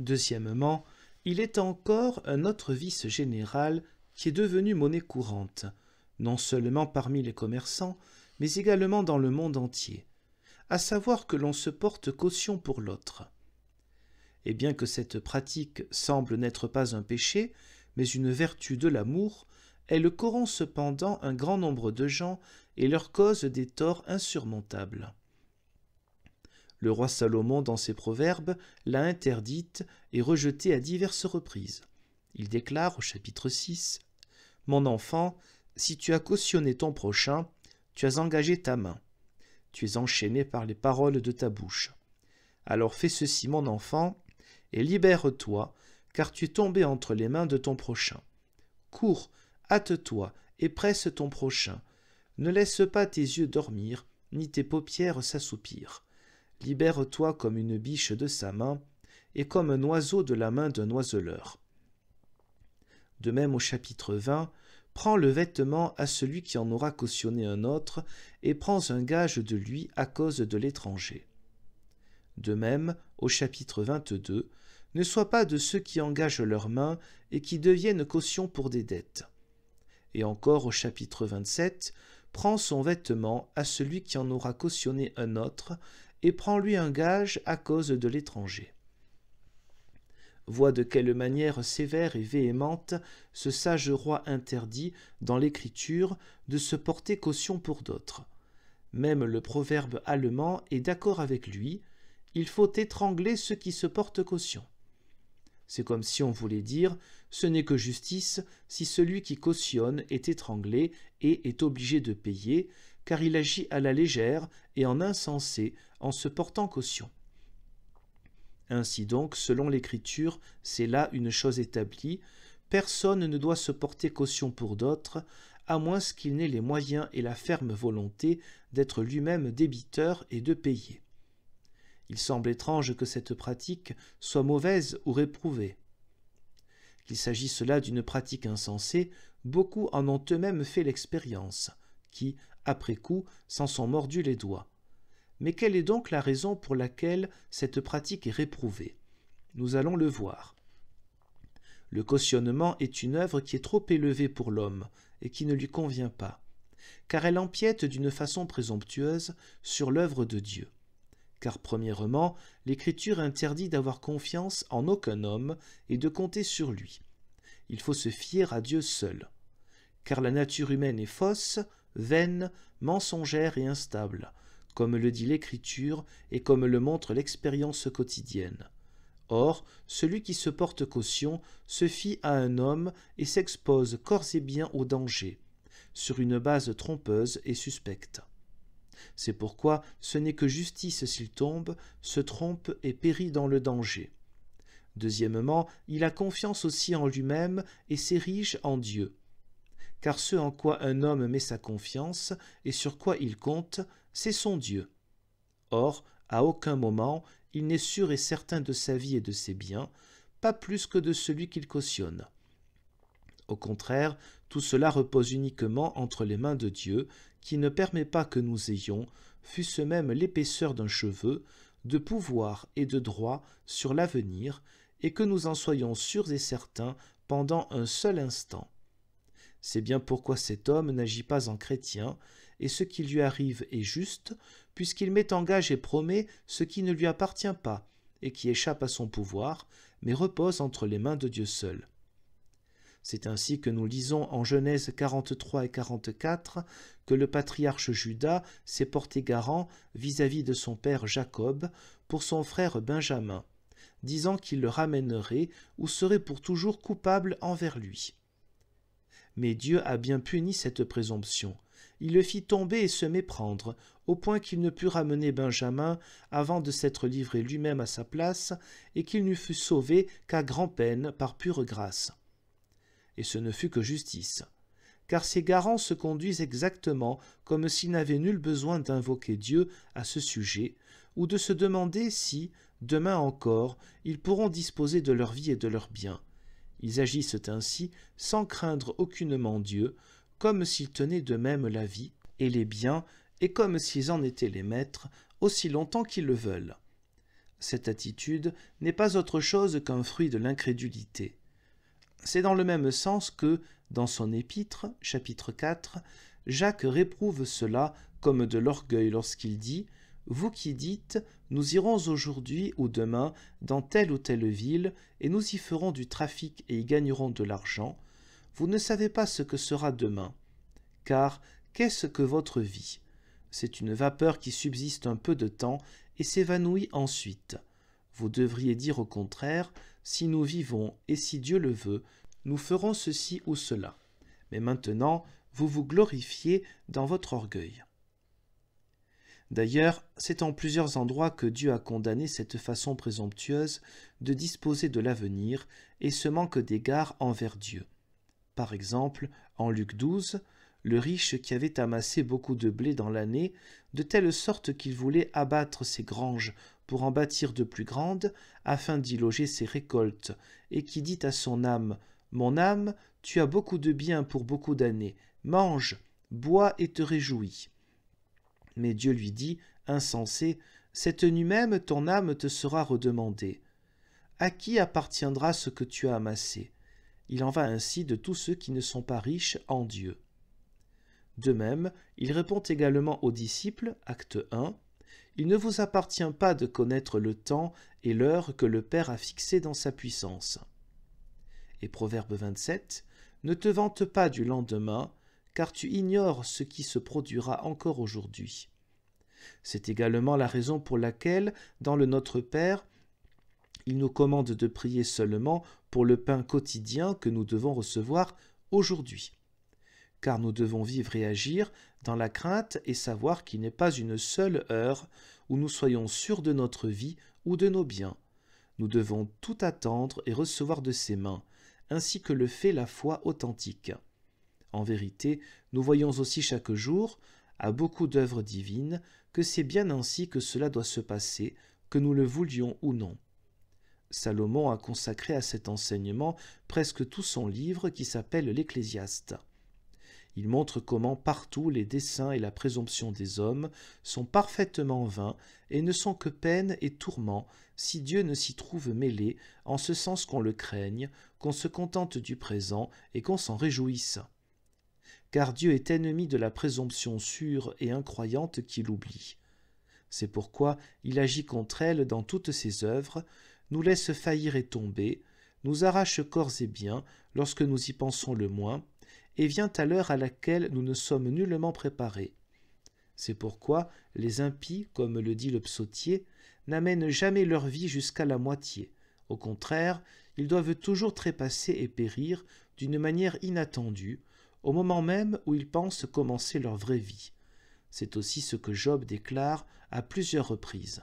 Deuxièmement, il est encore un autre vice général qui est devenu monnaie courante, non seulement parmi les commerçants, mais également dans le monde entier, à savoir que l'on se porte caution pour l'autre. Et bien que cette pratique semble n'être pas un péché, mais une vertu de l'amour, elle corrompt cependant un grand nombre de gens et leur cause des torts insurmontables. Le roi Salomon, dans ses proverbes, l'a interdite et rejetée à diverses reprises. Il déclare au chapitre 6 « Mon enfant, si tu as cautionné ton prochain, tu as engagé ta main. Tu es enchaîné par les paroles de ta bouche. Alors fais ceci, mon enfant, et libère-toi, car tu es tombé entre les mains de ton prochain. Cours, hâte-toi et presse ton prochain. Ne laisse pas tes yeux dormir, ni tes paupières s'assoupir. Libère-toi comme une biche de sa main, et comme un oiseau de la main d'un oiseleur. » De même au chapitre 20, « Prends le vêtement à celui qui en aura cautionné un autre, et prends un gage de lui à cause de l'étranger. » De même, au chapitre 22, « Ne sois pas de ceux qui engagent leurs mains et qui deviennent caution pour des dettes. » Et encore au chapitre 27, « Prends son vêtement à celui qui en aura cautionné un autre, et prends-lui un gage à cause de l'étranger. » Vois de quelle manière sévère et véhémente ce sage roi interdit, dans l'Écriture, de se porter caution pour d'autres. Même le proverbe allemand est d'accord avec lui, « Il faut étrangler ceux qui se portent caution. » C'est comme si on voulait dire « Ce n'est que justice si celui qui cautionne est étranglé et est obligé de payer, car il agit à la légère et en insensé en se portant caution. » Ainsi donc, selon l'Écriture, c'est là une chose établie, personne ne doit se porter caution pour d'autres, à moins qu'il n'ait les moyens et la ferme volonté d'être lui-même débiteur et de payer. Il semble étrange que cette pratique soit mauvaise ou réprouvée. Qu'il s'agisse là d'une pratique insensée, beaucoup en ont eux-mêmes fait l'expérience, qui, après coup, s'en sont mordus les doigts. Mais quelle est donc la raison pour laquelle cette pratique est réprouvée? Nous allons le voir. Le cautionnement est une œuvre qui est trop élevée pour l'homme et qui ne lui convient pas, car elle empiète d'une façon présomptueuse sur l'œuvre de Dieu. Car premièrement, l'Écriture interdit d'avoir confiance en aucun homme et de compter sur lui. Il faut se fier à Dieu seul. Car la nature humaine est fausse, vaine, mensongère et instable, comme le dit l'Écriture et comme le montre l'expérience quotidienne. Or, celui qui se porte caution se fie à un homme et s'expose corps et biens au danger, sur une base trompeuse et suspecte. C'est pourquoi ce n'est que justice s'il tombe, se trompe et périt dans le danger. Deuxièmement, il a confiance aussi en lui-même et s'érige en Dieu. Car ce en quoi un homme met sa confiance et sur quoi il compte, c'est son Dieu. Or, à aucun moment, il n'est sûr et certain de sa vie et de ses biens, pas plus que de celui qu'il cautionne. Au contraire, tout cela repose uniquement entre les mains de Dieu, qui ne permet pas que nous ayons, fût-ce même l'épaisseur d'un cheveu, de pouvoir et de droit sur l'avenir, et que nous en soyons sûrs et certains pendant un seul instant. C'est bien pourquoi cet homme n'agit pas en chrétien, et ce qui lui arrive est juste, puisqu'il met en gage et promet ce qui ne lui appartient pas, et qui échappe à son pouvoir, mais repose entre les mains de Dieu seul. C'est ainsi que nous lisons en Genèse 43 et 44 que le patriarche Juda s'est porté garant vis-à-vis de son père Jacob pour son frère Benjamin, disant qu'il le ramènerait ou serait pour toujours coupable envers lui. Mais Dieu a bien puni cette présomption. Il le fit tomber et se méprendre, au point qu'il ne put ramener Benjamin avant de s'être livré lui-même à sa place, et qu'il ne fut sauvé qu'à grand-peine par pure grâce. Et ce ne fut que justice, car ces garants se conduisent exactement comme s'ils n'avaient nul besoin d'invoquer Dieu à ce sujet, ou de se demander si, demain encore, ils pourront disposer de leur vie et de leurs biens. Ils agissent ainsi sans craindre aucunement Dieu, comme s'ils tenaient d'eux-mêmes la vie et les biens, et comme s'ils en étaient les maîtres, aussi longtemps qu'ils le veulent. Cette attitude n'est pas autre chose qu'un fruit de l'incrédulité. C'est dans le même sens que, dans son épître, chapitre 4, Jacques réprouve cela comme de l'orgueil lorsqu'il dit « Vous qui dites, nous irons aujourd'hui ou demain dans telle ou telle ville, et nous y ferons du trafic et y gagnerons de l'argent, vous ne savez pas ce que sera demain. Car qu'est-ce que votre vie? C'est une vapeur qui subsiste un peu de temps et s'évanouit ensuite. Vous devriez dire au contraire, si nous vivons et si Dieu le veut, nous ferons ceci ou cela. Mais maintenant, vous vous glorifiez dans votre orgueil. » D'ailleurs, c'est en plusieurs endroits que Dieu a condamné cette façon présomptueuse de disposer de l'avenir et ce manque d'égard envers Dieu. Par exemple, en Luc 12, le riche qui avait amassé beaucoup de blé dans l'année, de telle sorte qu'il voulait abattre ses granges pour en bâtir de plus grandes, afin d'y loger ses récoltes, et qui dit à son âme « Mon âme, tu as beaucoup de biens pour beaucoup d'années, mange, bois et te réjouis. » Mais Dieu lui dit, insensé, « Cette nuit même ton âme te sera redemandée. À qui appartiendra ce que tu as amassé? Il en va ainsi de tous ceux qui ne sont pas riches en Dieu. » De même, il répond également aux disciples, acte 1, « Il ne vous appartient pas de connaître le temps et l'heure que le Père a fixé dans sa puissance. » Et Proverbe 27, « Ne te vante pas du lendemain, car tu ignores ce qui se produira encore aujourd'hui. » C'est également la raison pour laquelle, dans le Notre Père, il nous commande de prier seulement pour le pain quotidien que nous devons recevoir aujourd'hui. Car nous devons vivre et agir dans la crainte et savoir qu'il n'est pas une seule heure où nous soyons sûrs de notre vie ou de nos biens. Nous devons tout attendre et recevoir de ses mains, ainsi que le fait la foi authentique. En vérité, nous voyons aussi chaque jour, à beaucoup d'œuvres divines, que c'est bien ainsi que cela doit se passer, que nous le voulions ou non. Salomon a consacré à cet enseignement presque tout son livre qui s'appelle l'Ecclésiaste. Il montre comment partout les desseins et la présomption des hommes sont parfaitement vains et ne sont que peine et tourment si Dieu ne s'y trouve mêlé, en ce sens qu'on le craigne, qu'on se contente du présent et qu'on s'en réjouisse. Car Dieu est ennemi de la présomption sûre et incroyante qui l'oublie. C'est pourquoi il agit contre elle dans toutes ses œuvres, nous laisse faillir et tomber, nous arrache corps et biens lorsque nous y pensons le moins, et vient à l'heure à laquelle nous ne sommes nullement préparés. C'est pourquoi les impies, comme le dit le psautier, n'amènent jamais leur vie jusqu'à la moitié. Au contraire, ils doivent toujours trépasser et périr d'une manière inattendue, au moment même où ils pensent commencer leur vraie vie. C'est aussi ce que Job déclare à plusieurs reprises.